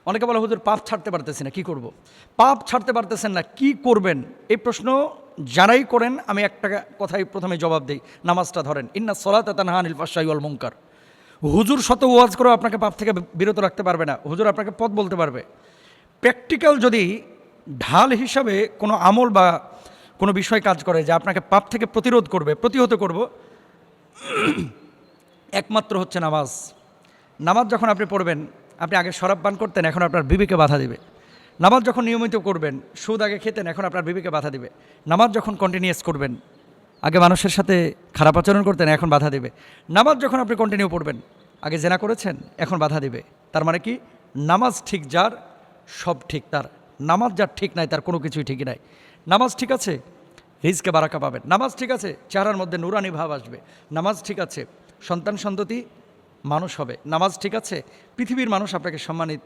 অনেকে বলে হুজুর পাপ ছাড়তে পারতেছি না, কি করব? পাপ ছাড়তে পারতেছেন না, কি করবেন? এই প্রশ্ন যারাই করেন আমি একটা কথাই প্রথমে জবাব দিই, নামাজটা ধরেন। ইন্না সলাতা তানহা আনিল ফাহশাই ওয়াল মুনকার। হুজুর শত ওয়াজ করেও আপনাকে পাপ থেকে বিরত রাখতে পারবে না। হুজুর আপনাকে পথ বলতে পারবে। প্র্যাকটিক্যাল যদি ঢাল হিসাবে কোনো আমল বা কোনো বিষয় কাজ করে যে আপনাকে পাপ থেকে প্রতিরোধ করবে, প্রতিহত করব, একমাত্র হচ্ছে নামাজ। নামাজ যখন আপনি পড়বেন, আপনি আগে শরাব পান করতেন, এখন আপনার বিবেকে বাধা দিবে। নামাজ যখন নিয়মিত করবেন, সুদ আগে খেতেন, এখন আপনার বিবেকে বাধা দিবে। নামাজ যখন কন্টিনিউয়াস করবেন, আগে মানুষের সাথে খারাপ আচরণ করতেন, এখন বাধা দিবে। নামাজ যখন আপনি কন্টিনিউ পড়বেন, আগে জেনা করেছেন, এখন বাধা দিবে। তার মানে কি? নামাজ ঠিক যার, সব ঠিক তার। নামাজ যার ঠিক নাই, তার কোনো কিছুই ঠিকই নাই। নামাজ ঠিক আছে, রিজকে বারাকা পাবেন। নামাজ ঠিক আছে, চেহারার মধ্যে নুরানি ভাব আসবে। নামাজ ঠিক আছে, সন্তান সন্ততি মানুষ হবে। নামাজ ঠিক আছে, পৃথিবীর মানুষ আপনাকে সম্মানিত